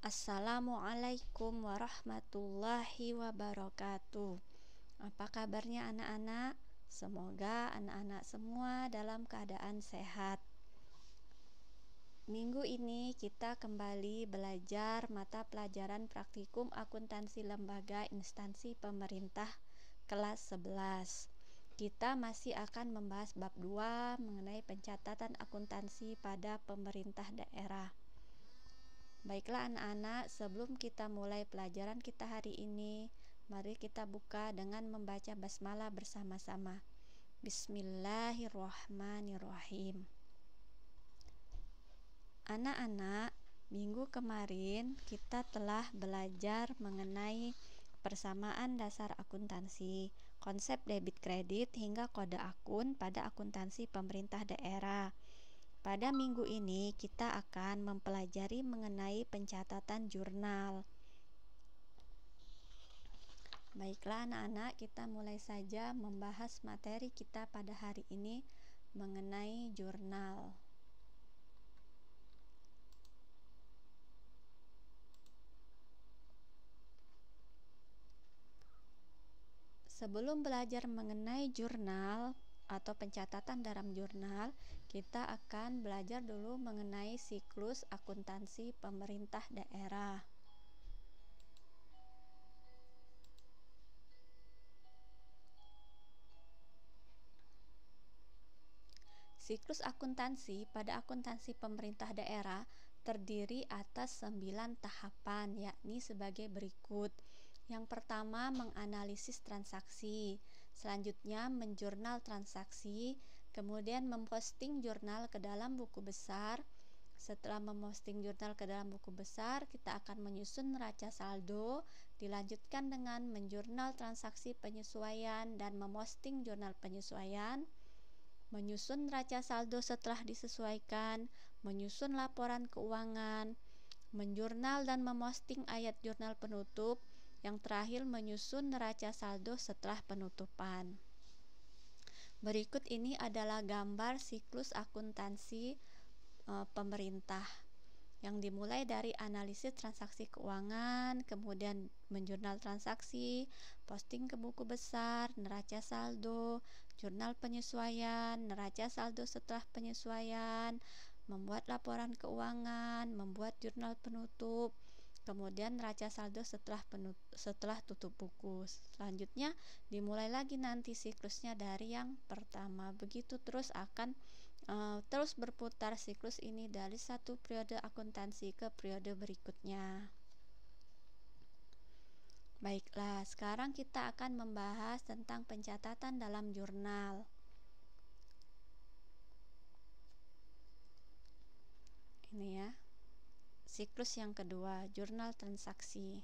Assalamualaikum warahmatullahi wabarakatuh. Apa kabarnya anak-anak? Semoga anak-anak semua dalam keadaan sehat. Minggu ini kita kembali belajar mata pelajaran praktikum akuntansi lembaga instansi pemerintah kelas 11. Kita masih akan membahas bab 2 mengenai pencatatan akuntansi pada pemerintah daerah. Baiklah anak-anak, sebelum kita mulai pelajaran kita hari ini, mari kita buka dengan membaca basmalah bersama-sama. Bismillahirrahmanirrahim. Anak-anak, minggu kemarin kita telah belajar mengenai persamaan dasar akuntansi, konsep debit kredit hingga kode akun pada akuntansi pemerintah daerah. Pada minggu ini kita akan mempelajari mengenai pencatatan jurnal. Baiklah anak-anak, kita mulai saja membahas materi kita pada hari ini mengenai jurnal. Sebelum belajar mengenai jurnal atau pencatatan dalam jurnal, kita akan belajar dulu mengenai siklus akuntansi pemerintah daerah. Siklus akuntansi pada akuntansi pemerintah daerah terdiri atas 9 tahapan, yakni sebagai berikut. Yang pertama, menganalisis transaksi. Selanjutnya, menjurnal transaksi. Kemudian, memposting jurnal ke dalam buku besar. Setelah memposting jurnal ke dalam buku besar, kita akan menyusun neraca saldo. Dilanjutkan dengan menjurnal transaksi penyesuaian dan memposting jurnal penyesuaian. Menyusun neraca saldo setelah disesuaikan, menyusun laporan keuangan, menjurnal dan memposting ayat jurnal penutup, yang terakhir menyusun neraca saldo setelah penutupan. Berikut ini adalah gambar siklus akuntansi pemerintah yang dimulai dari analisis transaksi keuangan, kemudian menjurnal transaksi, posting ke buku besar, neraca saldo, jurnal penyesuaian, neraca saldo setelah penyesuaian, membuat laporan keuangan, membuat jurnal penutup, kemudian neraca saldo setelah tutup buku. Selanjutnya dimulai lagi nanti siklusnya dari yang pertama. Begitu terus akan terus berputar siklus ini dari satu periode akuntansi ke periode berikutnya. Baiklah, sekarang kita akan membahas tentang pencatatan dalam jurnal. Ini ya, siklus yang kedua, jurnal transaksi.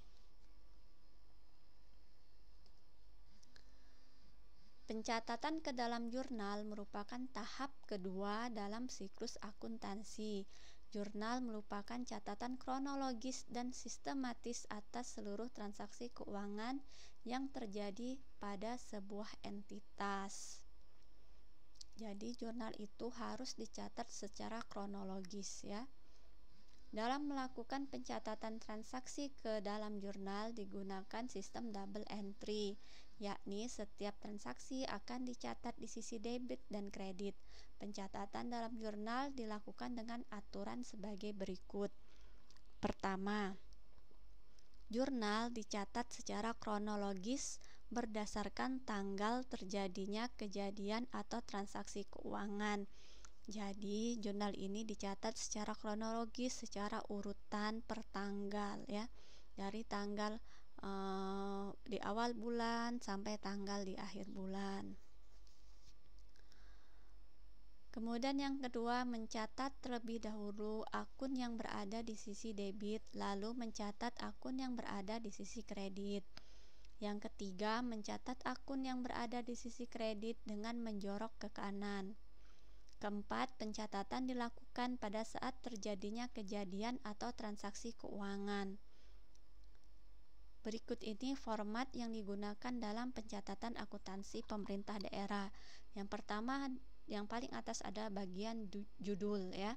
Pencatatan ke dalam jurnal merupakan tahap kedua dalam siklus akuntansi. Jurnal merupakan catatan kronologis dan sistematis atas seluruh transaksi keuangan yang terjadi pada sebuah entitas. Jadi jurnal itu harus dicatat secara kronologis ya. Dalam melakukan pencatatan transaksi ke dalam jurnal digunakan sistem double entry, yakni setiap transaksi akan dicatat di sisi debit dan kredit. Pencatatan dalam jurnal dilakukan dengan aturan sebagai berikut. Pertama, jurnal dicatat secara kronologis berdasarkan tanggal terjadinya kejadian atau transaksi keuangan. Jadi jurnal ini dicatat secara kronologis, secara urutan per tanggal ya, dari tanggal di awal bulan sampai tanggal di akhir bulan. Kemudian yang kedua, mencatat terlebih dahulu akun yang berada di sisi debit, lalu mencatat akun yang berada di sisi kredit. Yang ketiga, mencatat akun yang berada di sisi kredit dengan menjorok ke kanan. Keempat, pencatatan dilakukan pada saat terjadinya kejadian atau transaksi keuangan. Berikut ini format yang digunakan dalam pencatatan akuntansi pemerintah daerah. Yang pertama, yang paling atas ada bagian judul ya.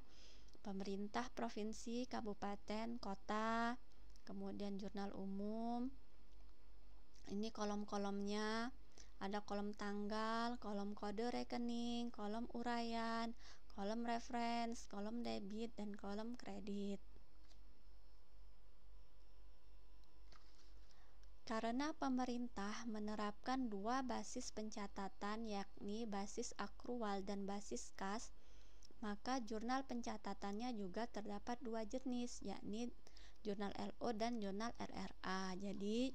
Pemerintah provinsi, kabupaten, kota, kemudian jurnal umum. Ini kolom-kolomnya, ada kolom tanggal, kolom kode rekening, kolom uraian, kolom reference, kolom debit, dan kolom kredit. Karena pemerintah menerapkan dua basis pencatatan, yakni basis akrual dan basis kas, maka jurnal pencatatannya juga terdapat dua jenis, yakni jurnal LO dan jurnal RRA. Jadi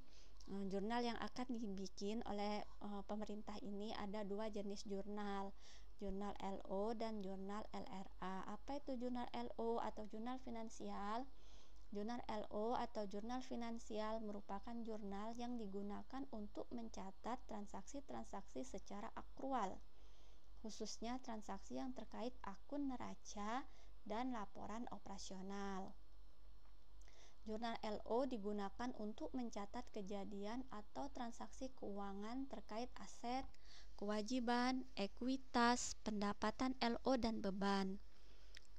jurnal yang akan dibikin oleh pemerintah ini ada dua jenis jurnal LO dan jurnal LRA. Apa itu jurnal LO atau jurnal finansial? Jurnal LO atau jurnal finansial merupakan jurnal yang digunakan untuk mencatat transaksi-transaksi secara akrual, khususnya transaksi yang terkait akun neraca dan laporan operasional. Jurnal LO digunakan untuk mencatat kejadian atau transaksi keuangan terkait aset, kewajiban, ekuitas, pendapatan LO dan beban.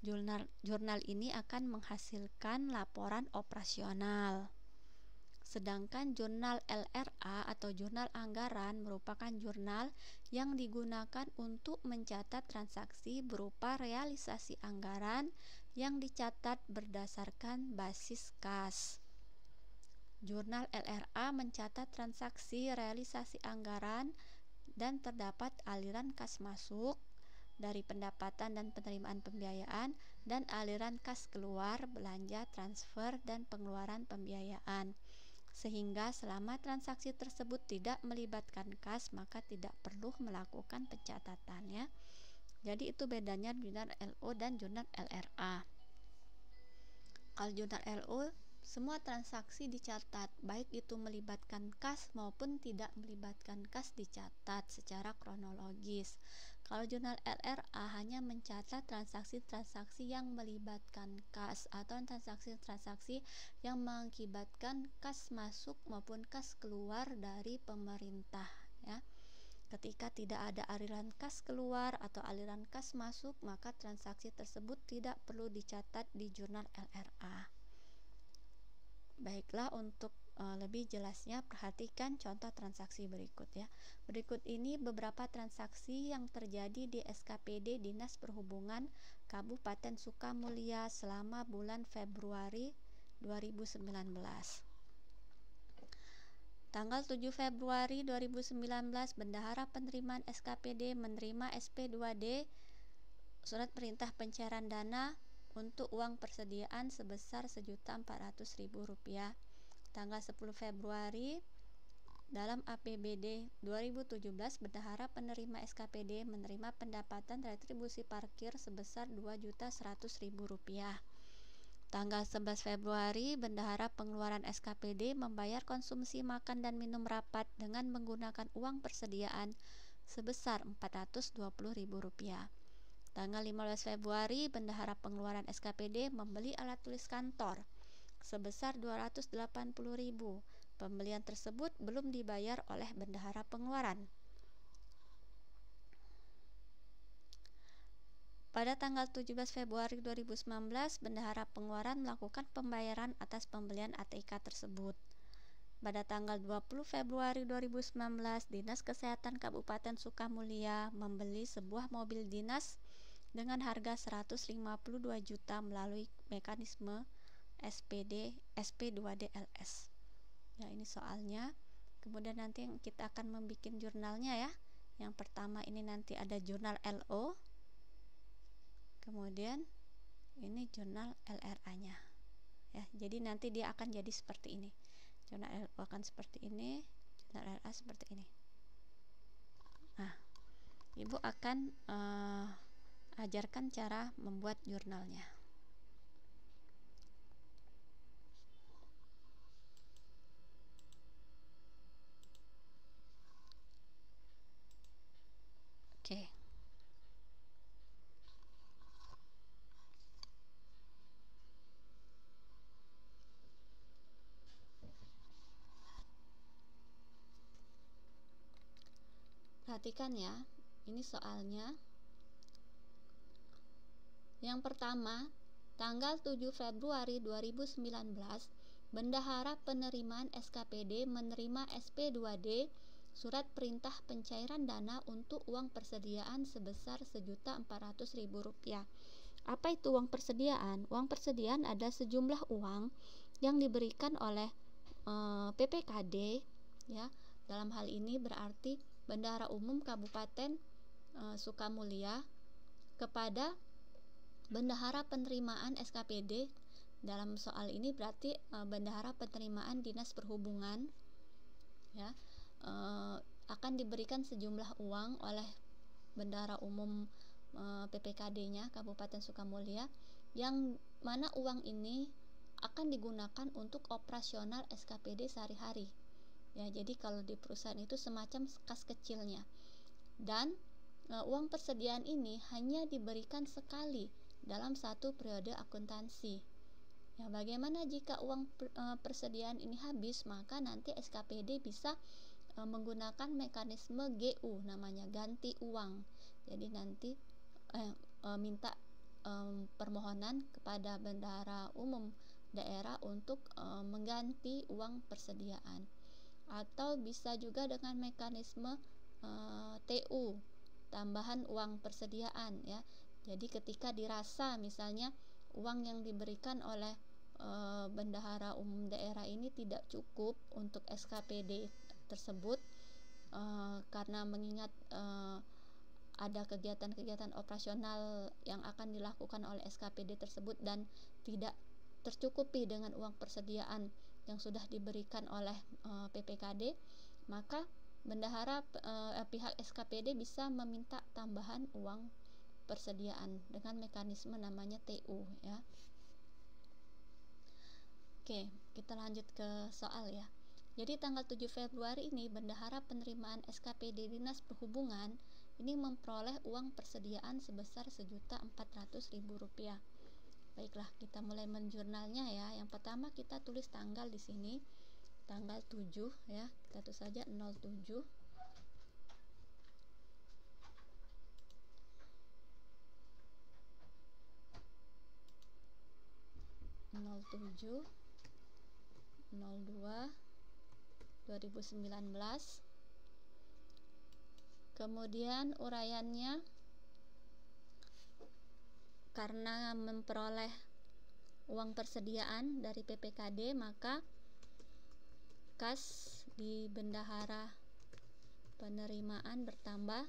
Jurnal ini akan menghasilkan laporan operasional. Sedangkan jurnal LRA atau jurnal anggaran merupakan jurnal yang digunakan untuk mencatat transaksi berupa realisasi anggaran yang dicatat berdasarkan basis kas. Jurnal LRA mencatat transaksi realisasi anggaran dan terdapat aliran kas masuk dari pendapatan dan penerimaan pembiayaan dan aliran kas keluar belanja, transfer, dan pengeluaran pembiayaan. Sehingga selama transaksi tersebut tidak melibatkan kas, maka tidak perlu melakukan pencatatannya. Jadi itu bedanya jurnal LO dan jurnal LRA. Kalau jurnal LO, semua transaksi dicatat, baik itu melibatkan kas maupun tidak melibatkan kas dicatat secara kronologis. Kalau jurnal LRA hanya mencatat transaksi-transaksi yang melibatkan kas atau transaksi-transaksi yang mengakibatkan kas masuk maupun kas keluar dari pemerintah, ya. Ketika tidak ada aliran kas keluar atau aliran kas masuk, maka transaksi tersebut tidak perlu dicatat di jurnal LRA. Baiklah, untuk lebih jelasnya perhatikan contoh transaksi berikut, ya. Berikut ini beberapa transaksi yang terjadi di SKPD Dinas Perhubungan Kabupaten Sukamulia selama bulan Februari 2019. Tanggal 7 Februari 2019, Bendahara Penerimaan SKPD menerima SP2D Surat Perintah Pencairan Dana untuk uang persediaan sebesar Rp1.400.000. Tanggal 10 Februari, dalam APBD 2017, Bendahara Penerima SKPD menerima pendapatan retribusi parkir sebesar Rp2.100.000. Tanggal 11 Februari, Bendahara Pengeluaran SKPD membayar konsumsi makan dan minum rapat dengan menggunakan uang persediaan sebesar Rp420.000. Tanggal 15 Februari, Bendahara Pengeluaran SKPD membeli alat tulis kantor sebesar Rp280.000. Pembelian tersebut belum dibayar oleh Bendahara Pengeluaran. Pada tanggal 17 Februari 2019, Bendahara Pengeluaran melakukan pembayaran atas pembelian ATK tersebut. Pada tanggal 20 Februari 2019, Dinas Kesehatan Kabupaten Sukamulia membeli sebuah mobil dinas dengan harga 152 juta melalui mekanisme SP2DLS. Ya, ini soalnya. Kemudian nanti kita akan membuat jurnalnya, ya. Yang pertama ini nanti ada jurnal LO. Kemudian ini jurnal LRA-nya. Ya, jadi nanti dia akan jadi seperti ini. Jurnal LO akan seperti ini, jurnal LRA seperti ini. Nah, Ibu akan ajarkan cara membuat jurnalnya. Oke. Perhatikan, ya. Ini soalnya. Yang pertama, tanggal 7 Februari 2019, bendahara penerimaan SKPD menerima SP2D surat perintah pencairan dana untuk uang persediaan sebesar Rp1.400.000. Apa itu uang persediaan? Uang persediaan ada sejumlah uang yang diberikan oleh PPKD, ya. Dalam hal ini berarti Bendahara Umum Kabupaten Sukamulya kepada bendahara penerimaan SKPD. Dalam soal ini berarti bendahara penerimaan Dinas Perhubungan, ya, akan diberikan sejumlah uang oleh Bendahara Umum PPKD-nya Kabupaten Sukamulya, yang mana uang ini akan digunakan untuk operasional SKPD sehari-hari. Ya, jadi kalau di perusahaan itu semacam kas kecilnya. Dan uang persediaan ini hanya diberikan sekali dalam satu periode akuntansi. Ya, bagaimana jika uang persediaan ini habis? Maka nanti SKPD bisa menggunakan mekanisme GU, namanya ganti uang. Jadi nanti minta permohonan kepada Bendahara Umum daerah untuk mengganti uang persediaan, atau bisa juga dengan mekanisme TU, tambahan uang persediaan, ya. Jadi ketika dirasa misalnya uang yang diberikan oleh Bendahara Umum daerah ini tidak cukup untuk SKPD tersebut, karena mengingat ada kegiatan-kegiatan operasional yang akan dilakukan oleh SKPD tersebut dan tidak tercukupi dengan uang persediaan yang sudah diberikan oleh PPKD, maka bendahara pihak SKPD bisa meminta tambahan uang persediaan dengan mekanisme namanya TU, ya. Oke, kita lanjut ke soal, ya. Jadi tanggal 7 Februari ini bendahara penerimaan SKPD Dinas Perhubungan ini memperoleh uang persediaan sebesar Rp1.400.000. Baiklah, kita mulai menjurnalnya, ya. Yang pertama kita tulis tanggal di sini, tanggal 7, ya. Kita tulis saja 07 02 2019. Kemudian uraiannya, karena memperoleh uang persediaan dari PPKD, maka kas di bendahara penerimaan bertambah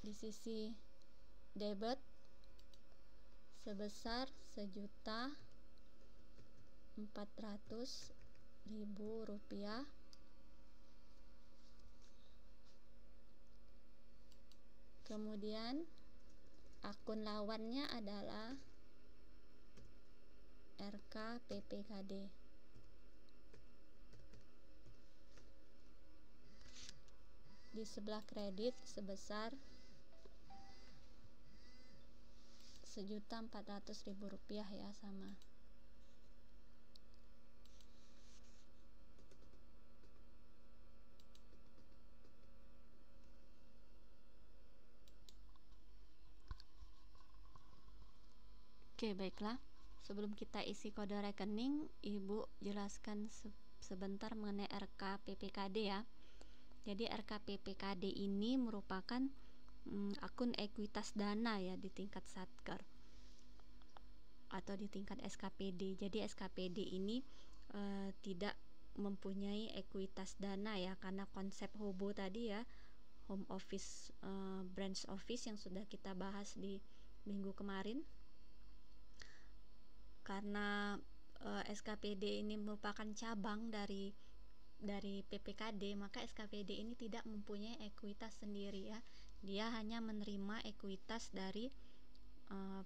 di sisi debit sebesar Rp1.400.000. Kemudian akun lawannya adalah RKPPKD. Di sebelah kredit sebesar Rp1.400.000, ya, sama. Oke, baiklah. Sebelum kita isi kode rekening, Ibu jelaskan sebentar mengenai RKPPKD, ya. Jadi RKPPKD ini merupakan akun ekuitas dana, ya, di tingkat Satker atau di tingkat SKPD. Jadi SKPD ini tidak mempunyai ekuitas dana, ya, karena konsep HOBO tadi, ya, Home Office Branch Office, yang sudah kita bahas di minggu kemarin. Karena SKPD ini merupakan cabang dari PPKD, maka SKPD ini tidak mempunyai ekuitas sendiri, ya. Dia hanya menerima ekuitas dari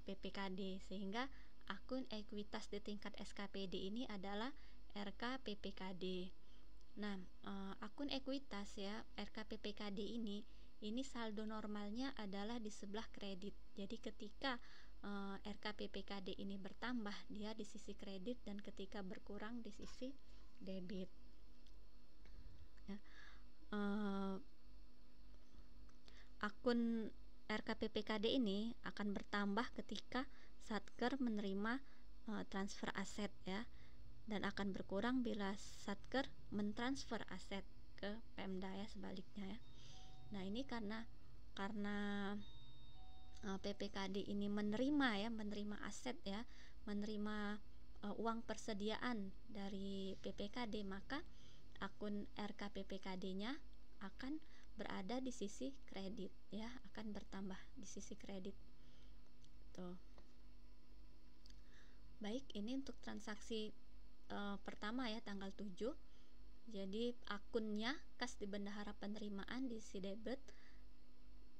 PPKD, sehingga akun ekuitas di tingkat SKPD ini adalah RKPPKD. Nah, akun ekuitas, ya, RKPPKD ini saldo normalnya adalah di sebelah kredit. Jadi ketika RKPPKD ini bertambah, dia di sisi kredit, dan ketika berkurang di sisi debit, ya. Akun RKPPKD ini akan bertambah ketika Satker menerima transfer aset ya, dan akan berkurang bila Satker mentransfer aset ke Pemda ya, sebaliknya ya. Nah, ini karena PPKD ini menerima aset ya, menerima uang persediaan dari PPKD, maka akun RKPPKD-nya akan berada di sisi kredit ya, akan bertambah di sisi kredit. Tuh. Baik, ini untuk transaksi pertama ya, tanggal 7. Jadi akunnya kas di bendahara penerimaan di sisi debit,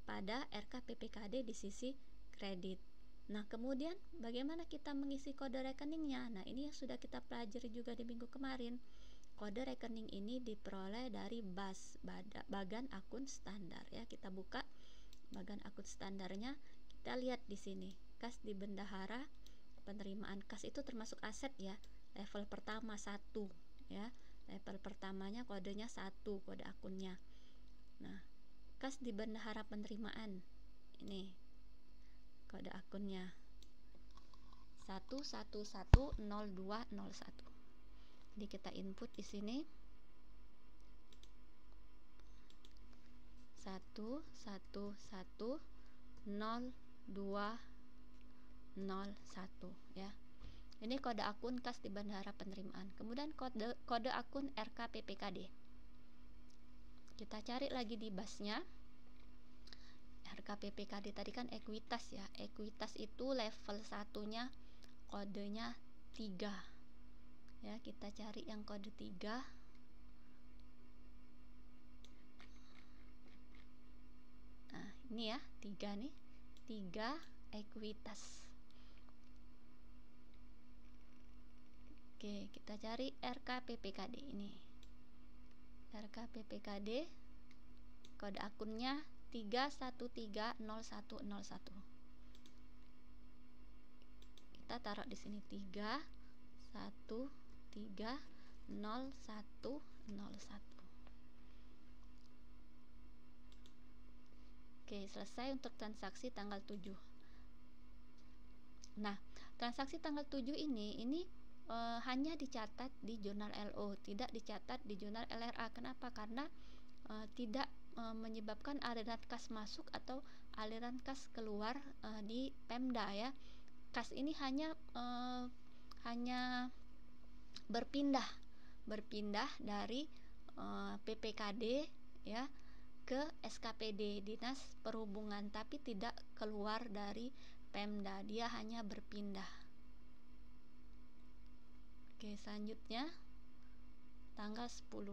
pada RKPPKD di sisi kredit. Nah, kemudian bagaimana kita mengisi kode rekeningnya? Nah, ini yang sudah kita pelajari juga di minggu kemarin. Kode rekening ini diperoleh dari BAS, bagan akun standar ya. Kita buka bagan akun standarnya, kita lihat di sini. Kas di bendahara penerimaan, kas itu termasuk aset ya. Level pertama 1 ya. Level pertamanya kodenya 1, kode akunnya. Nah, kas di bendahara penerimaan ini kode akunnya 1110201. Jadi kita input di sini 1110201 ya. Ini kode akun kas di bendahara penerimaan. Kemudian kode akun RKPPKD. Kita cari lagi di BAS-nya. RKPPKD tadi kan ekuitas ya. Ekuitas itu level 1-nya kodenya 3. Ya, kita cari yang kode 3. Nah, ini ya, 3 nih. 3 ekuitas. Oke, kita cari RKPPKD ini. RKPPKD kode akunnya 3130101. Kita taruh di sini 3130101. Oke, selesai untuk transaksi tanggal 7. Nah, transaksi tanggal 7 ini hanya dicatat di jurnal LO, tidak dicatat di jurnal LRA. Kenapa? Karena tidak menyebabkan aliran kas masuk atau aliran kas keluar di Pemda ya. Kas ini hanya berpindah dari PPKD ya ke SKPD Dinas Perhubungan, tapi tidak keluar dari Pemda, dia hanya berpindah. Oke, selanjutnya tanggal 10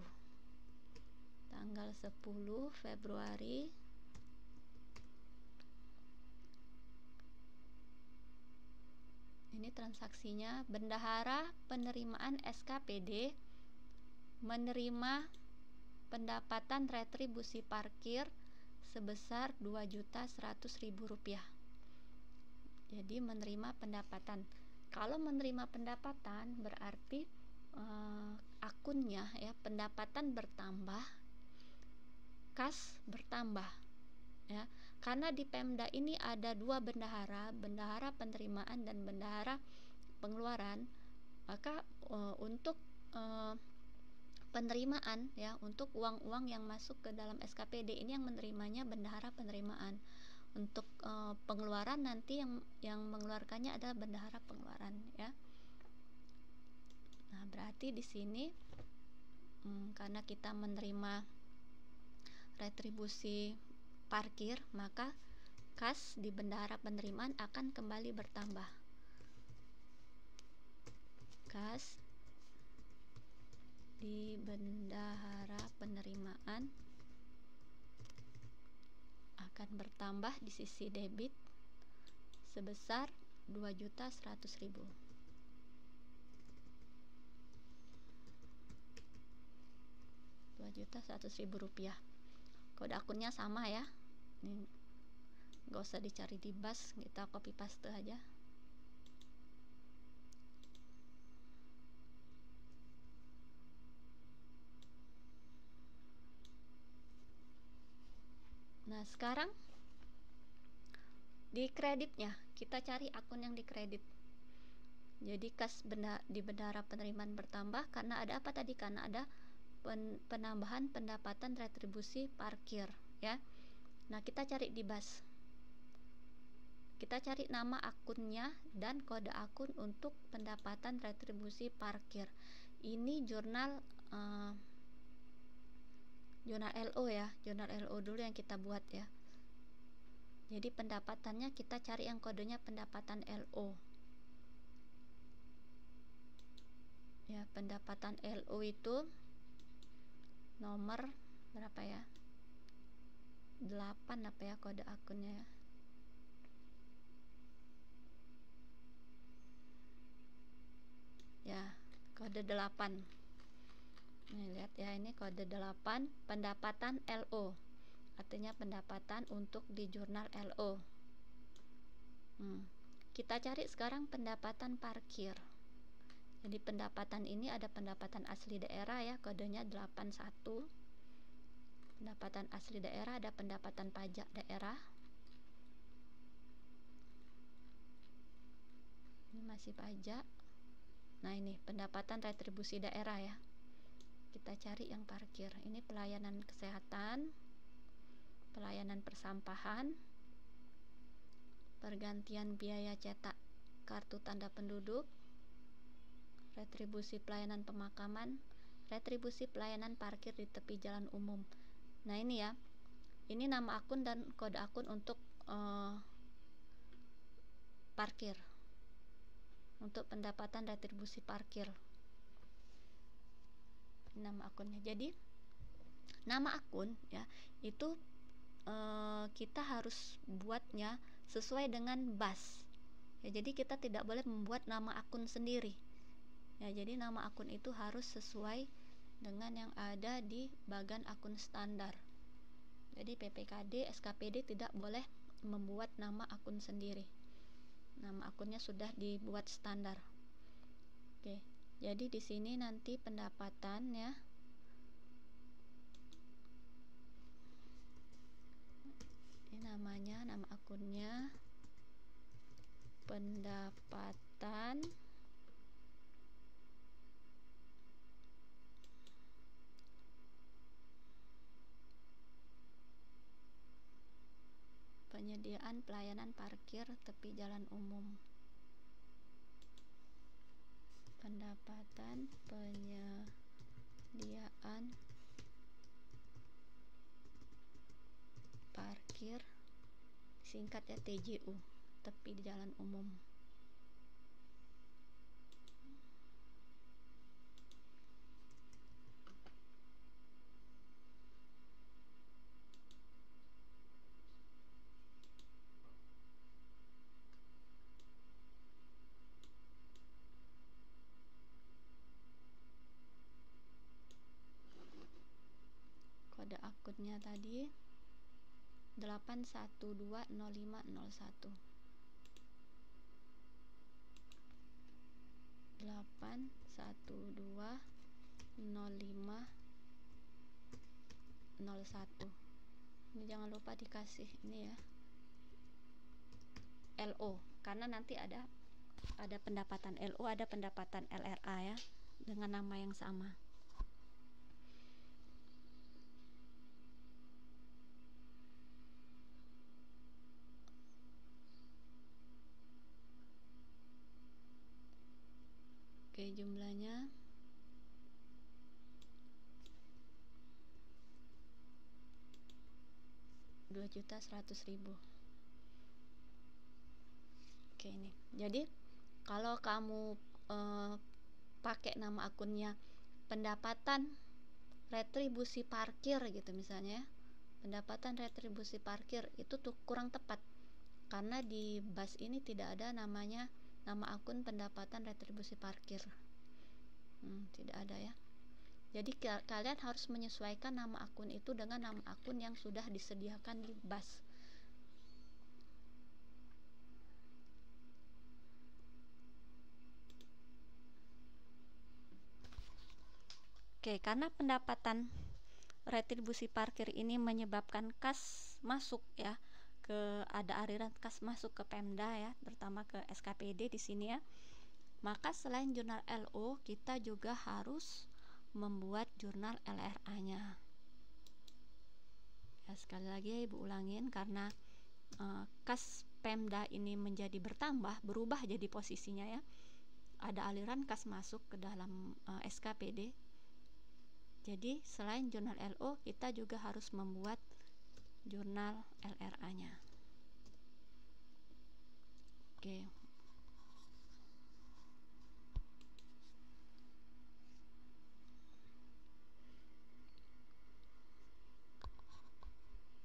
Februari ini transaksinya. Bendahara penerimaan SKPD menerima pendapatan retribusi parkir sebesar Rp2.100.000. Jadi menerima pendapatan. Kalau menerima pendapatan berarti akunnya ya, pendapatan bertambah, kas bertambah ya. Karena di Pemda ini ada 2 bendahara, bendahara penerimaan dan bendahara pengeluaran, maka untuk penerimaan ya, untuk uang-uang yang masuk ke dalam SKPD ini yang menerimanya bendahara penerimaan. Untuk pengeluaran nanti yang mengeluarkannya adalah bendahara pengeluaran ya. Nah, berarti di sini karena kita menerima retribusi parkir, maka kas di bendahara penerimaan akan kembali bertambah. Kas di bendahara penerimaan akan bertambah di sisi debit sebesar Rp2.100.000. Rp2.100.000. Kode akunnya sama ya. Ini gak usah dicari di BAS, kita copy paste aja. Nah, sekarang Di kreditnya kita cari akun yang dikredit. Jadi kas di bendahara penerimaan bertambah karena ada apa tadi? Karena ada penambahan pendapatan retribusi parkir, ya. Nah, kita cari di BAS. Kita cari nama akunnya dan kode akun untuk pendapatan retribusi parkir. Ini jurnal LO ya, jurnal LO dulu yang kita buat ya. Jadi pendapatannya kita cari yang kodenya pendapatan LO. Ya, pendapatan LO itu nomor berapa ya? 8 apa ya kode akunnya ya? Ya, kode 8. Nih, lihat ya, ini kode 8 pendapatan LO. Artinya pendapatan untuk di jurnal LO. Kita cari sekarang pendapatan parkir. Jadi pendapatan ini ada pendapatan asli daerah ya, kodenya 81. Pendapatan asli daerah, ada pendapatan pajak daerah. Ini masih pajak. Nah, ini pendapatan retribusi daerah ya. Kita cari yang parkir. Ini pelayanan kesehatan, pelayanan persampahan, pergantian biaya cetak kartu tanda penduduk, retribusi pelayanan pemakaman, retribusi pelayanan parkir di tepi jalan umum. Nah, ini ya, ini nama akun dan kode akun untuk parkir, untuk pendapatan retribusi parkir. Nama akunnya. Jadi nama akun ya itu kita harus buatnya sesuai dengan BAS ya. Jadi kita tidak boleh membuat nama akun sendiri ya. Jadi nama akun itu harus sesuai dengan yang ada di bagan akun standar. Jadi PPKD, SKPD tidak boleh membuat nama akun sendiri. Nama akunnya sudah dibuat standar. Oke. Jadi di sini nanti pendapatan ya. Ini namanya, nama akunnya pendapatan penyediaan pelayanan parkir tepi jalan umum. Pendapatan penyediaan parkir, singkatnya TJU, tepi di jalan umum. Kode akunnya tadi 8120501. 8120501. Ini jangan lupa dikasih ini ya, LO, karena nanti ada pendapatan LO, ada pendapatan LRA ya, dengan nama yang sama. Oke, jumlahnya 2.100.000. Oke, ini. Jadi kalau kamu pakai nama akunnya pendapatan retribusi parkir gitu misalnya ya, pendapatan retribusi parkir, itu tuh kurang tepat karena di BAS ini tidak ada namanya nama akun pendapatan retribusi parkir. Tidak ada ya. Jadi kalian harus menyesuaikan nama akun itu dengan nama akun yang sudah disediakan di BAS. Oke, karena pendapatan retribusi parkir ini menyebabkan kas masuk ya, ada aliran kas masuk ke Pemda ya, terutama ke SKPD di sini ya. Maka selain jurnal LO, kita juga harus membuat jurnal LRA-nya. Ya, sekali lagi Ibu ulangin, karena kas Pemda ini menjadi berubah jadi posisinya ya. Ada aliran kas masuk ke dalam SKPD. Jadi selain jurnal LO, kita juga harus membuat jurnal LRA-nya. Oke.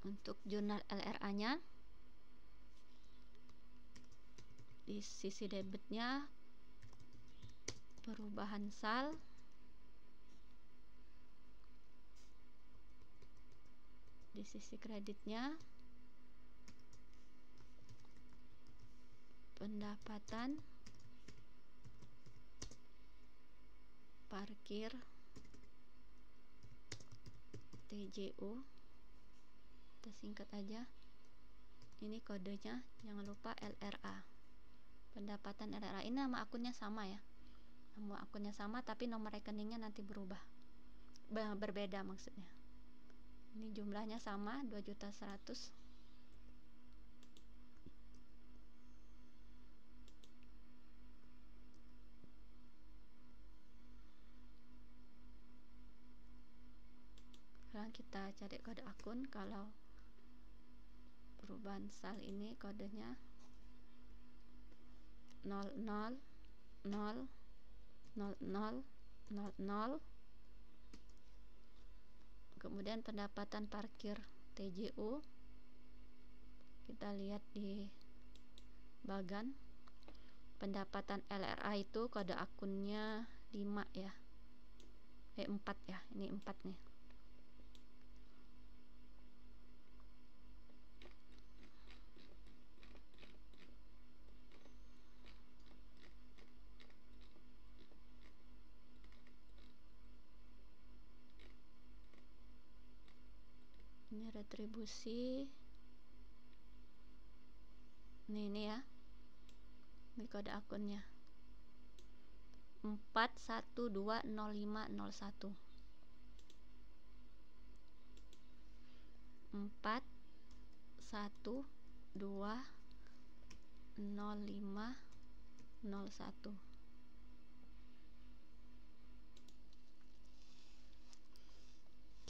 Untuk jurnal LRA-nya, di sisi debitnya perubahan sal, di sisi kreditnya pendapatan parkir TJU, kita singkat aja, ini kodenya, jangan lupa LRA. Pendapatan LRA ini nama akunnya sama ya, nama akunnya sama tapi nomor rekeningnya nanti berubah, berbeda maksudnya. Ini jumlahnya sama, 2.100.000. Sekarang kita cari kode akun. Kalau perubahan sal ini kodenya 00000000. Kemudian pendapatan parkir TJU, kita lihat di bagan. Pendapatan LRA itu kode akunnya 5 ya, 4 ya, ini 4 nih. Ini retribusi, ini ya, ini kode akunnya 41205001 41205001.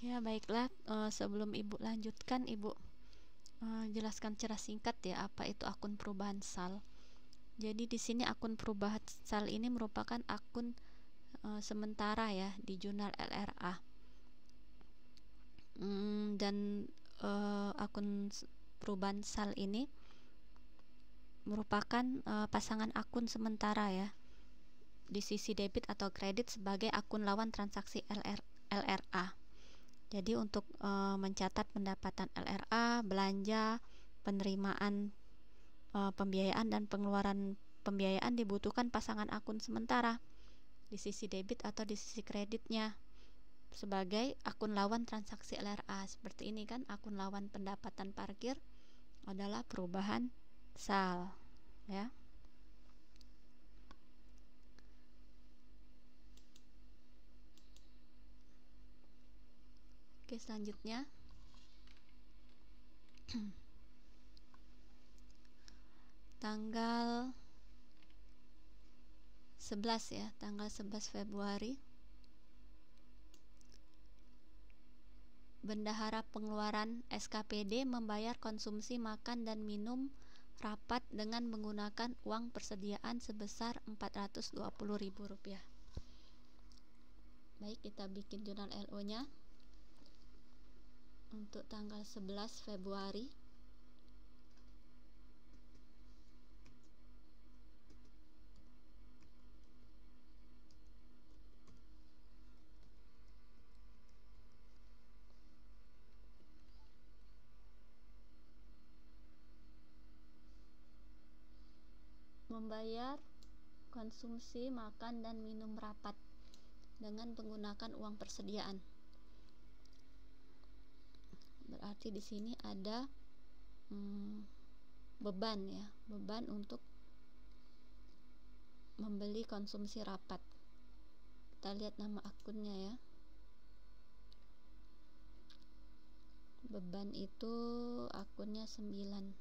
Ya baiklah, sebelum Ibu lanjutkan, Ibu jelaskan secara singkat ya apa itu akun perubahan sal. Jadi di sini akun perubahan sal ini merupakan akun sementara ya di jurnal LRA. Dan akun perubahan sal ini merupakan pasangan akun sementara ya di sisi debit atau kredit sebagai akun lawan transaksi LRA. Jadi untuk mencatat pendapatan LRA, belanja, penerimaan pembiayaan dan pengeluaran pembiayaan dibutuhkan pasangan akun sementara di sisi debit atau di sisi kreditnya sebagai akun lawan transaksi LRA. Seperti ini kan, akun lawan pendapatan parkir adalah perubahan sal ya. Oke, selanjutnya tanggal 11 ya, tanggal 11 Februari Bendahara Pengeluaran SKPD membayar konsumsi makan dan minum rapat dengan menggunakan uang persediaan sebesar Rp420.000. Baik, kita bikin jurnal LO nya untuk tanggal 11 Februari. Membayar konsumsi makan dan minum rapat dengan menggunakan uang persediaan. Berarti di sini ada beban ya, beban untuk membeli konsumsi rapat. Kita lihat nama akunnya ya. Beban itu akunnya 9.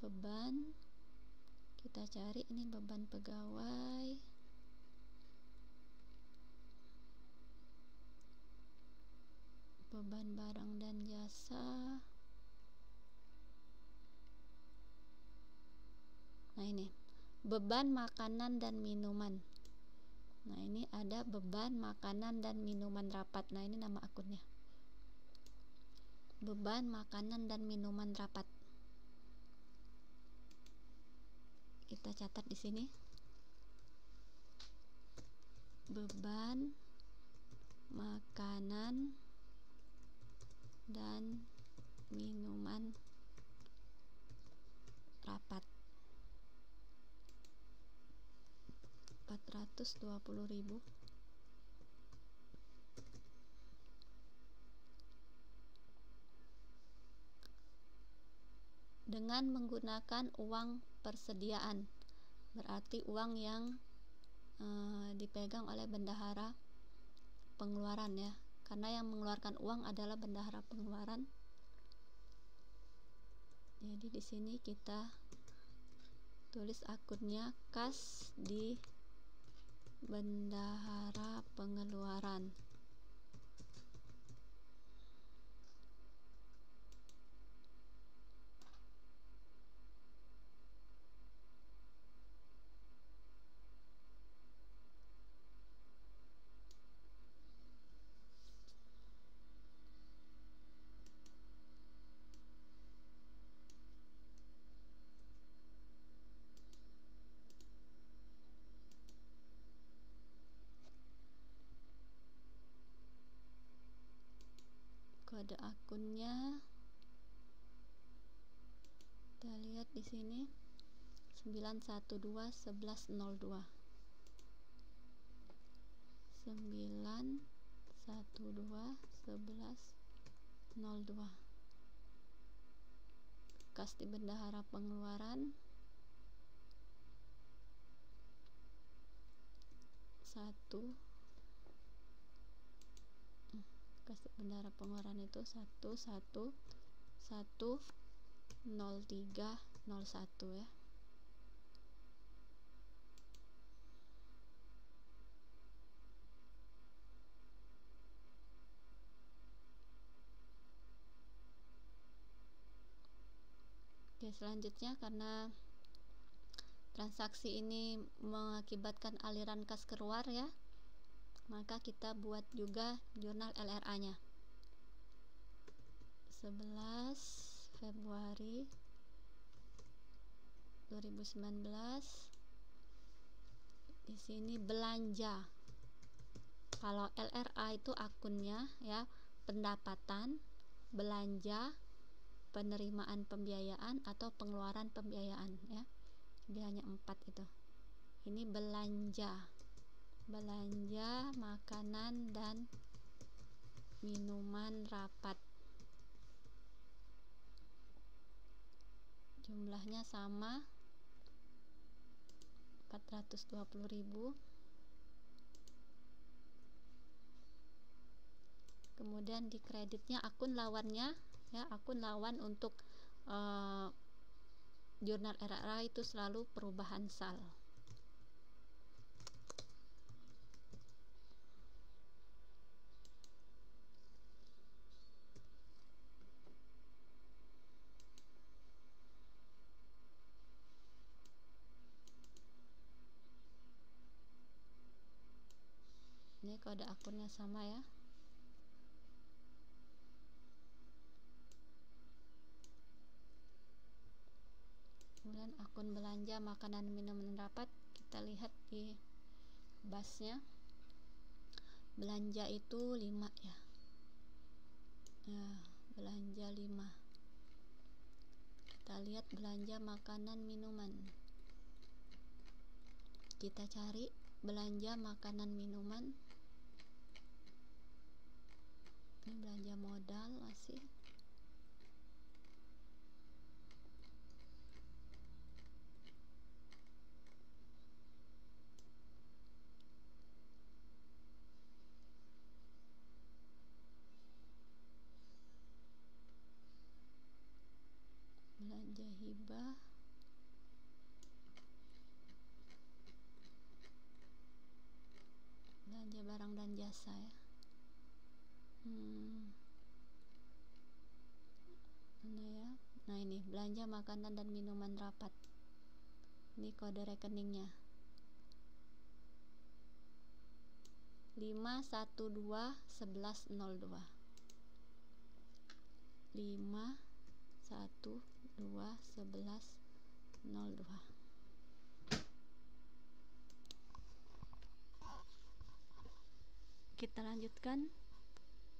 Beban, kita cari ini beban pegawai, beban barang dan jasa. Nah ini beban makanan dan minuman. Nah ini ada beban makanan dan minuman rapat. Nah ini nama akunnya, beban makanan dan minuman rapat. Kita catat di sini, beban makanan dan minuman rapat 420.000. Dengan menggunakan uang persediaan, berarti uang yang dipegang oleh bendahara pengeluaran ya, karena yang mengeluarkan uang adalah bendahara pengeluaran. Jadi di sini kita tulis akunnya kas di bendahara pengeluaran. Kode akunnya kita lihat di sini 9121102. 9121102. Kas di bendahara pengeluaran 1. Kas di bendahara pengeluaran itu 11010301 ya. Oke, selanjutnya karena transaksi ini mengakibatkan aliran kas keluar ya, maka kita buat juga jurnal LRA nya 11 Februari 2019. Di sini belanja. Kalau LRA itu akunnya ya, pendapatan, belanja, penerimaan pembiayaan atau pengeluaran pembiayaan ya. Jadi hanya 4 itu. Ini belanja. Belanja makanan dan minuman rapat. Jumlahnya sama 420.000. Kemudian di kreditnya akun lawannya ya, akun lawan untuk jurnal RRA itu selalu perubahan sal. Ini kode akunnya sama ya. Kemudian akun belanja makanan minuman rapat, kita lihat di basnya. Belanja itu 5 ya. Ya, belanja 5. Kita lihat belanja makanan minuman. Kita cari belanja makanan minuman, ini belanja modal masih. Belanja hibah, belanja barang dan jasa ya. Mana ya? Nah ini belanja makanan dan minuman rapat. Ini kode rekeningnya 5121102 5121102. Kita lanjutkan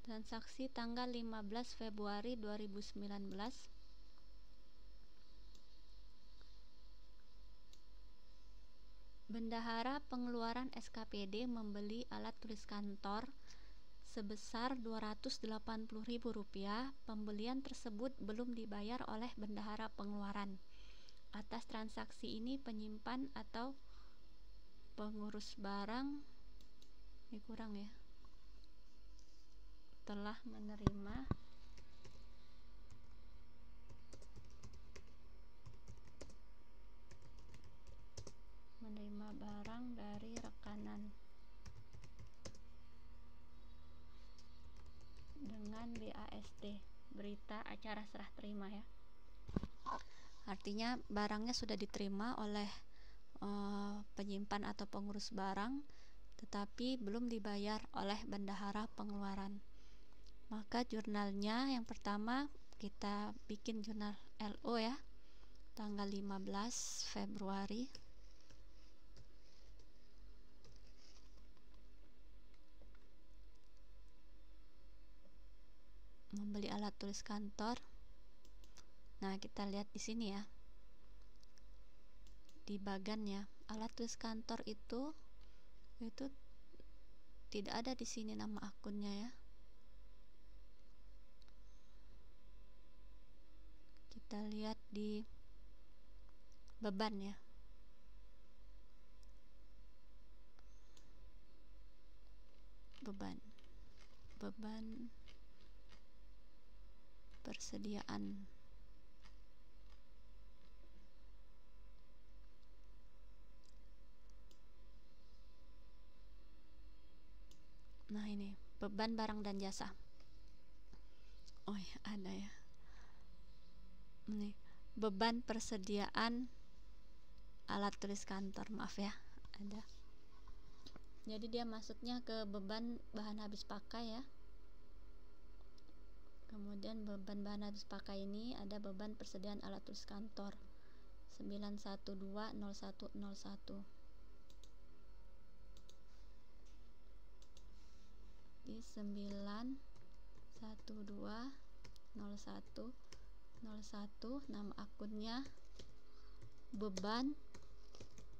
transaksi tanggal 15 Februari 2019. Bendahara pengeluaran SKPD membeli alat tulis kantor sebesar Rp280.000. Pembelian tersebut belum dibayar oleh bendahara pengeluaran. Atas transaksi ini penyimpan atau pengurus barang, ini kurang ya, telah menerima barang dari rekanan dengan BAST, berita acara serah terima ya. Artinya barangnya sudah diterima oleh penyimpan atau pengurus barang, tetapi belum dibayar oleh bendahara pengeluaran. Maka jurnalnya yang pertama kita bikin jurnal LO ya, tanggal 15 Februari. Membeli alat tulis kantor. Nah, kita lihat di sini ya. Di bagannya, alat tulis kantor itu tidak ada di sini nama akunnya ya. Kita lihat di beban ya. Beban persediaan. Nah ini beban barang dan jasa. Oh ya, ada ya. Ini beban persediaan alat tulis kantor, maaf ya, ada. Jadi dia masuknya ke beban bahan habis pakai ya. Kemudian beban bahan habis pakai ini ada beban persediaan alat tulis kantor 9120101. Di 9120101, nama akunnya beban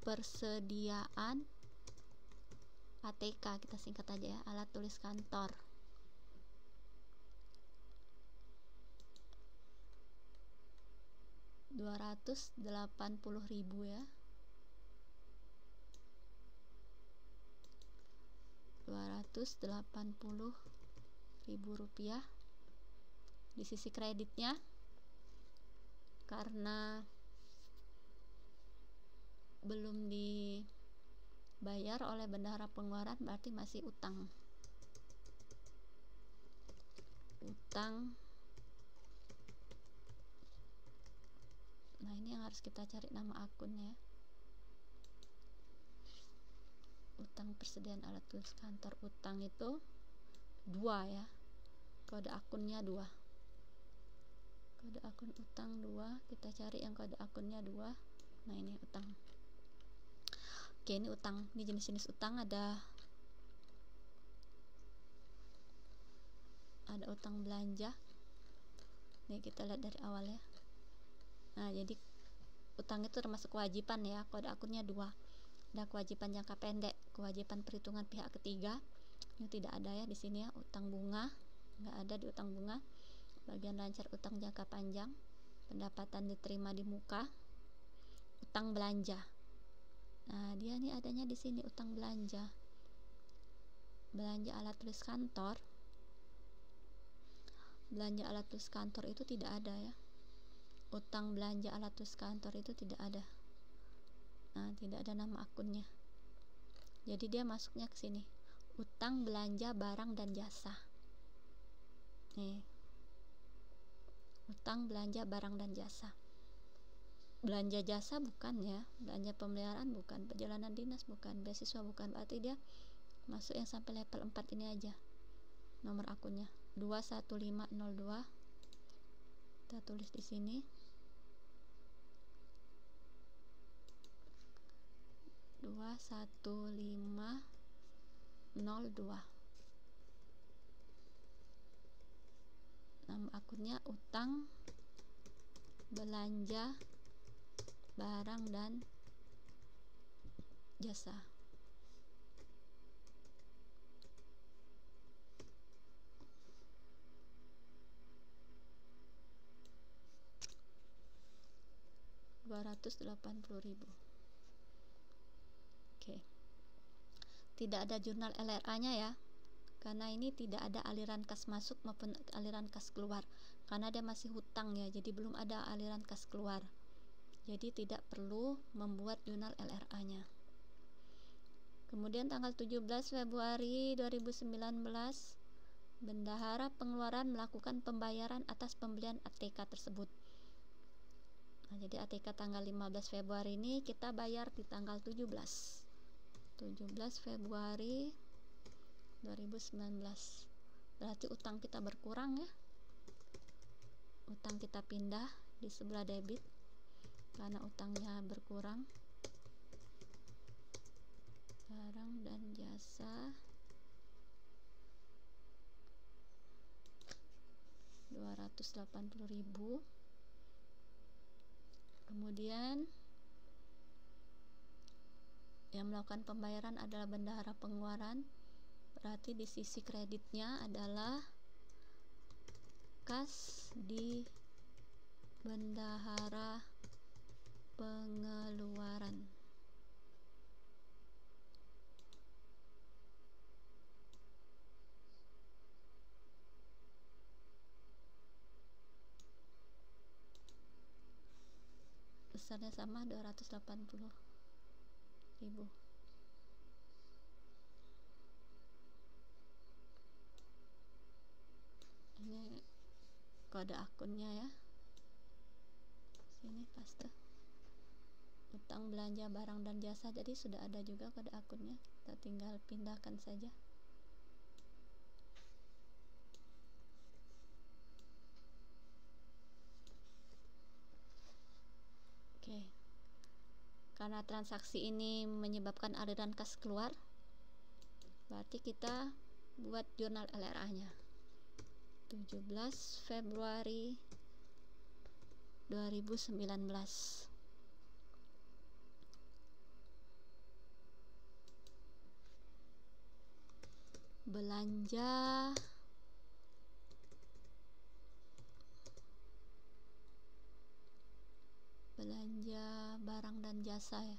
persediaan ATK, kita singkat aja ya, alat tulis kantor. Rp280.000 ya. Rp280.000. Di sisi kreditnya, karena belum dibayar oleh bendahara pengeluaran, berarti masih utang. Nah ini yang harus kita cari nama akunnya. Utang persediaan alat tulis kantor, utang itu 2 ya, kode akunnya 2. Kode akun utang 2, kita cari yang kode akunnya 2. Nah ini utang. Oke, ini utang. Ini jenis-jenis utang ada utang belanja. Nih kita lihat dari awal ya. Nah jadi utang itu termasuk kewajiban ya, kode akunnya 2. Ada kewajiban jangka pendek, kewajiban perhitungan pihak ketiga, ini tidak ada ya di sini ya. Utang bunga nggak ada di utang bunga. Bagian lancar utang jangka panjang, pendapatan diterima di muka. Utang belanja, nah dia nih adanya di sini, utang belanja. Belanja alat tulis kantor, belanja alat tulis kantor itu tidak ada ya. Utang belanja alat tulis kantor itu tidak ada. Nah, tidak ada nama akunnya. Jadi dia masuknya ke sini. Utang belanja barang dan jasa. Nih. Utang belanja barang dan jasa. Belanja jasa bukan ya, belanja pemeliharaan bukan, perjalanan dinas bukan, beasiswa bukan. Berarti dia masuk yang sampai level 4 ini aja. Nomor akunnya 21502. Kita tulis di sini. 21502. Nama akunnya utang belanja barang dan jasa. Rp280.000. Oke. Tidak ada jurnal LRA-nya ya. Karena ini tidak ada aliran kas masuk maupun aliran kas keluar. Karena dia masih hutang ya, jadi belum ada aliran kas keluar. Jadi tidak perlu membuat jurnal LRA-nya. Kemudian tanggal 17 Februari 2019, Bendahara Pengeluaran melakukan pembayaran atas pembelian ATK tersebut. Nah, jadi ATK tanggal 15 Februari ini kita bayar di tanggal 17 Februari 2019. Berarti utang kita berkurang ya. Utang kita pindah di sebelah debit karena utangnya berkurang. Barang dan jasa 280.000. Kemudian yang melakukan pembayaran adalah Bendahara Pengeluaran. Berarti di sisi kreditnya adalah kas di Bendahara Pengeluaran. Besarnya sama 280.000. Ini kode akunnya ya. Sini paste. Utang belanja barang dan jasa, jadi sudah ada juga kode akunnya. Kita tinggal pindahkan saja. Oke. Karena transaksi ini menyebabkan aliran kas keluar, berarti kita buat jurnal LRA-nya. 17 Februari 2019. Belanja barang dan jasa ya.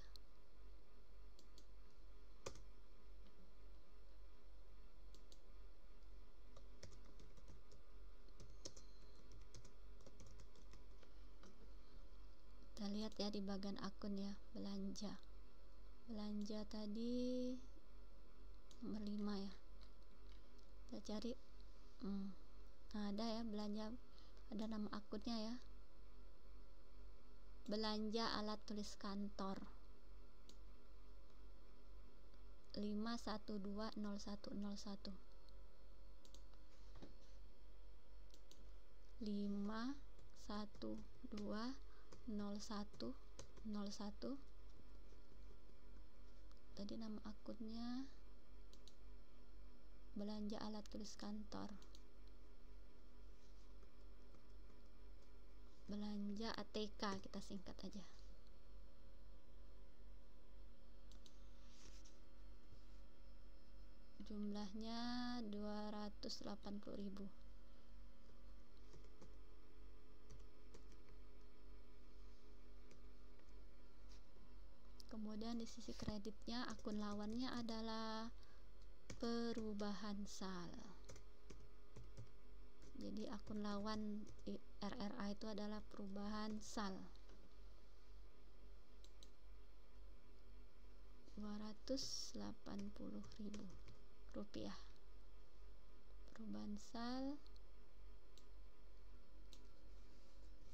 Kita lihat ya di bagian akun ya, belanja tadi nomor 5 ya. Kita cari nah, ada ya belanja, ada nama akunnya ya. Belanja alat tulis kantor 5120101 5120101. Tadi nama akunnya belanja alat tulis kantor, belanja ATK, kita singkat aja. jumlahnya 280.000. Kemudian di sisi kreditnya akun lawannya adalah perubahan sal. Jadi akun lawan RRA itu adalah perubahan sal. 280.000 rupiah. Perubahan sal,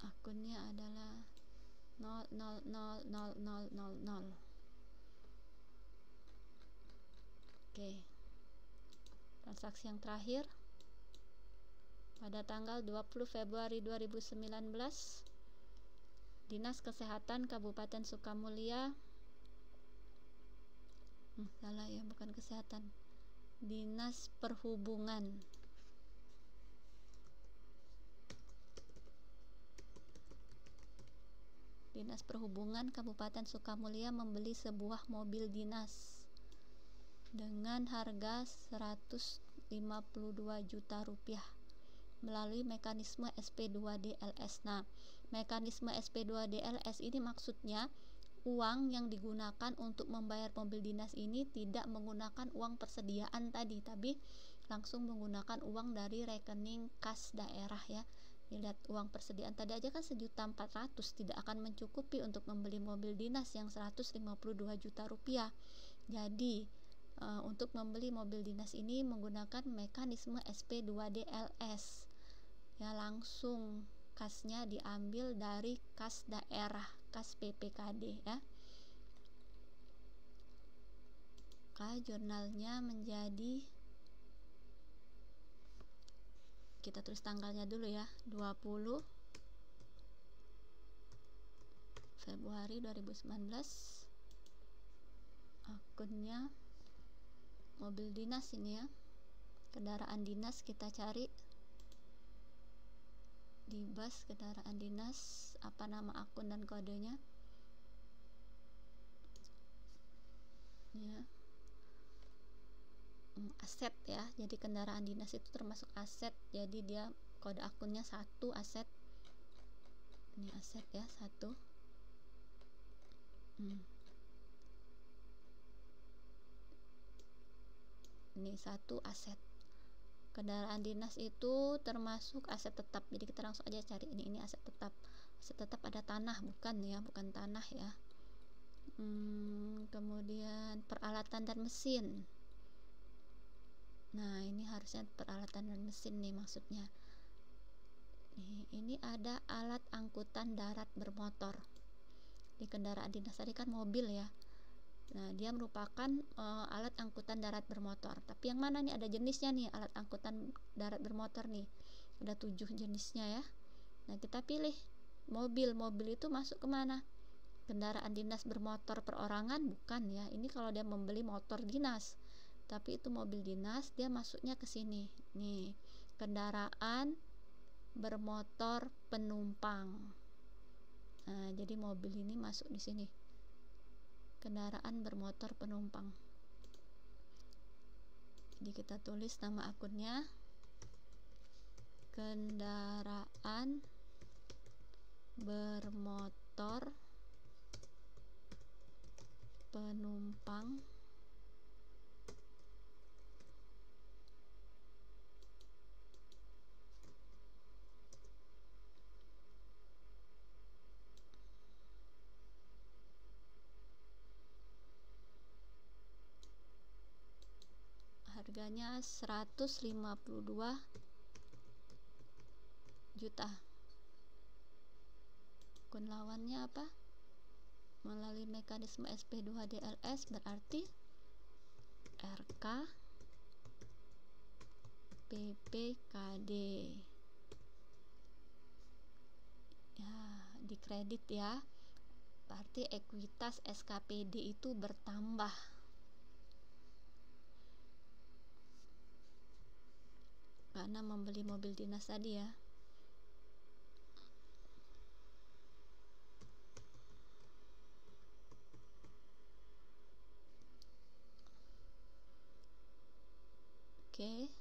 akunnya adalah 0000000. Oke. Transaksi yang terakhir pada tanggal 20 Februari 2019, Dinas Kesehatan Kabupaten Sukamulia, salah ya, bukan kesehatan, Dinas Perhubungan Kabupaten Sukamulia membeli sebuah mobil dinas dengan harga 152 juta rupiah melalui mekanisme SP2DLS. Nah, mekanisme SP2DLS ini maksudnya uang yang digunakan untuk membayar mobil dinas ini tidak menggunakan uang persediaan tadi, tapi langsung menggunakan uang dari rekening kas daerah ya. Lihat, uang persediaan tadi aja kan 1.400.000, tidak akan mencukupi untuk membeli mobil dinas yang 152 juta rupiah. Jadi untuk membeli mobil dinas ini menggunakan mekanisme SP2DLS ya, langsung kasnya diambil dari kas daerah, kas PPKD ya. Jurnalnya menjadi, kita tulis tanggalnya dulu ya, 20 Februari 2019. Akunnya mobil dinas ini ya, kendaraan dinas, kita cari di bas kendaraan dinas, apa nama akun dan kodenya ya. Aset ya, jadi kendaraan dinas itu termasuk aset, jadi dia kode akunnya 1 aset. Ini aset ya, 1. Ini 1 aset. Kendaraan dinas itu termasuk aset tetap, jadi kita langsung aja cari ini aset tetap. Aset tetap ada tanah, bukan ya, bukan tanah ya. Kemudian peralatan dan mesin. Nah, ini harusnya peralatan dan mesin nih maksudnya. Ini ada alat angkutan darat bermotor. Di kendaraan dinas tadi kan mobil ya. Nah, dia merupakan alat angkutan darat bermotor. Tapi yang mana nih, ada jenisnya nih, alat angkutan darat bermotor nih. Ada 7 jenisnya ya. Nah, kita pilih mobil. Mobil itu masuk kemana? Kendaraan dinas bermotor perorangan? Bukan ya. Ini kalau dia membeli motor dinas. Tapi itu mobil dinas, dia masuknya ke sini. Nih, kendaraan bermotor penumpang. Nah, jadi mobil ini masuk di sini. Kendaraan bermotor penumpang. Jadi kita tulis nama akunnya, kendaraan bermotor penumpang harganya 152 juta. Akun lawannya apa? Melalui mekanisme SP2DLS berarti RK PPKD ya, di kredit ya, berarti ekuitas SKPD itu bertambah karena membeli mobil dinas tadi ya. Oke.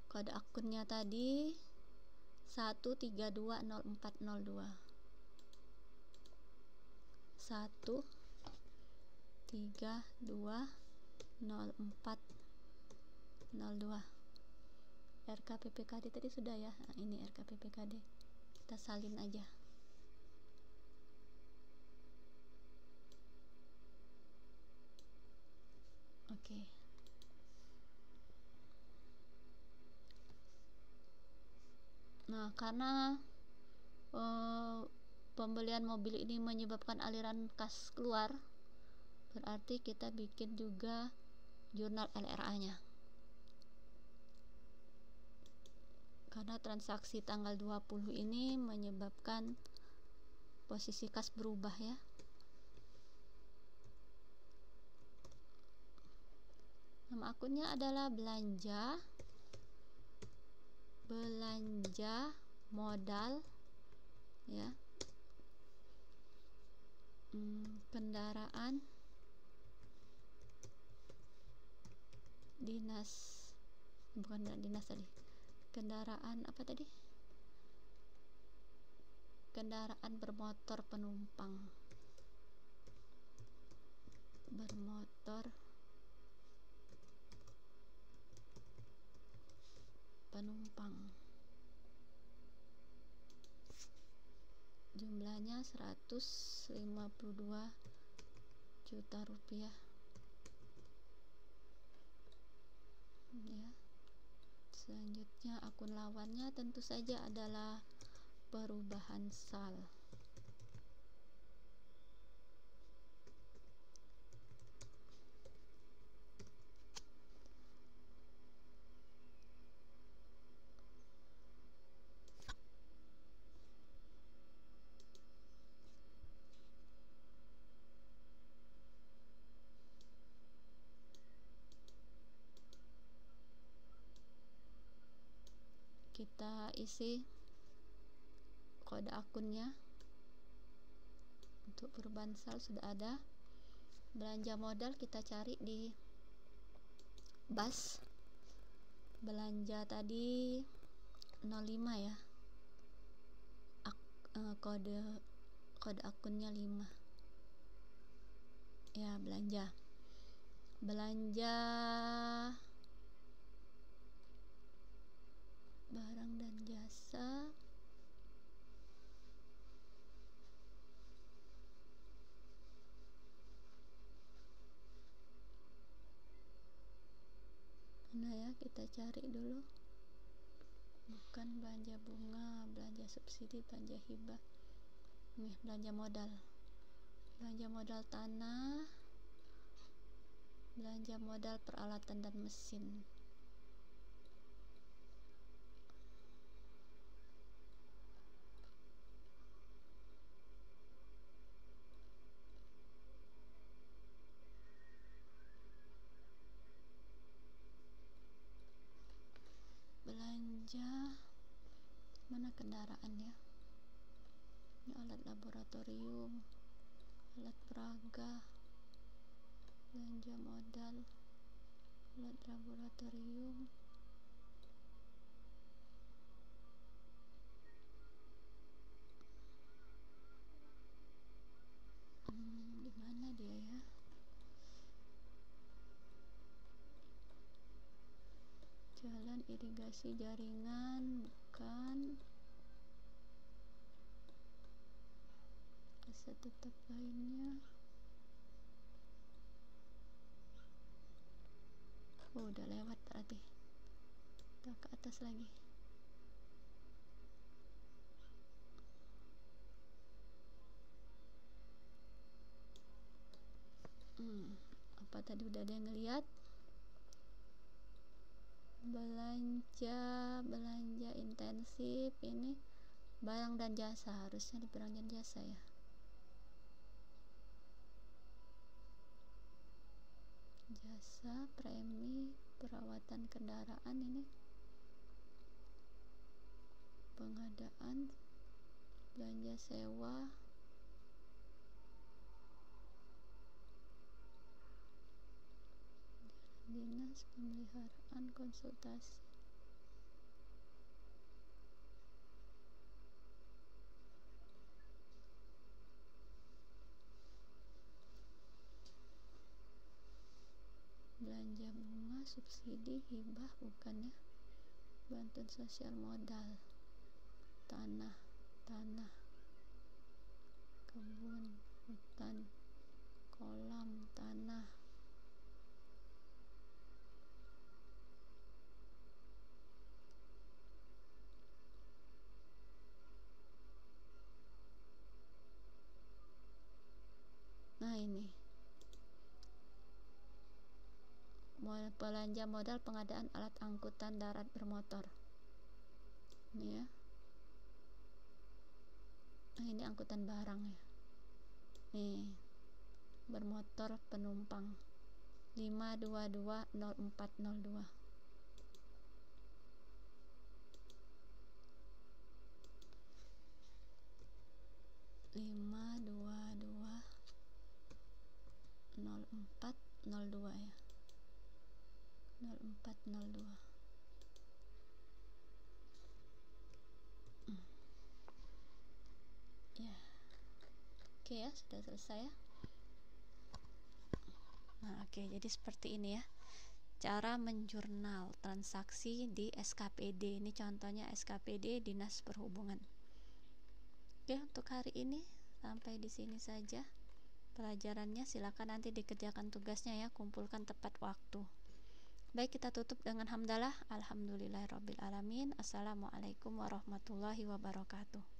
Kode akunnya tadi 1320402. 1320402. RKPPKD tadi sudah ya. Nah, ini RKPPKD. Kita salin aja. Oke. Nah, karena pembelian mobil ini menyebabkan aliran kas keluar, berarti kita bikin juga jurnal LRA-nya. Karena transaksi tanggal 20 ini menyebabkan posisi kas berubah ya. Nama akunnya adalah belanja modal ya. Kendaraan dinas, bukan dinas tadi, kendaraan apa tadi, kendaraan bermotor penumpang, jumlahnya 152 juta rupiah ya. Selanjutnya akun lawannya tentu saja adalah perubahan SAL. Kita isi kode akunnya. Untuk perubahan SAL sudah ada. Belanja modal kita cari di BAS. Belanja tadi 05 ya. Kode akunnya 5 ya. Belanja barang dan jasa, mana ya, kita cari dulu. Bukan belanja bunga, belanja subsidi, belanja hibah. Nih, belanja modal tanah, belanja modal peralatan dan mesin. Belanja mana kendaraan ya, ini alat laboratorium, alat peraga. Belanja modal alat laboratorium, di mana dia ya? Jalan irigasi jaringan, bukan. Aset tetap lainnya. Oh, udah lewat berarti. Kita ke atas lagi. Apa tadi udah ada yang ngeliat? Belanja intensif, ini barang dan jasa, harusnya di barang dan jasa ya. Jasa, premi, perawatan kendaraan, ini pengadaan, belanja sewa, dinas pemeliharaan konsultasi. Belanja bunga, subsidi, hibah bukan ya, bantuan sosial modal, tanah, kebun, hutan, kolam tanah. Nah ini belanja modal pengadaan alat angkutan darat bermotor. Ini ya. Nah, ini angkutan barang ya. Nih, bermotor penumpang 5220402. Lima dua dua 0402 ya. 0402. Ya. Oke ya, sudah selesai ya. Nah, oke, jadi seperti ini ya. Cara menjurnal transaksi di SKPD. Ini contohnya SKPD Dinas Perhubungan. Oke, untuk hari ini sampai di sini saja pelajarannya. Silakan nanti dikerjakan tugasnya ya, kumpulkan tepat waktu. Baik, kita tutup dengan hamdalah. Alhamdulillahirabbil alamin. Assalamualaikum warahmatullahi wabarakatuh.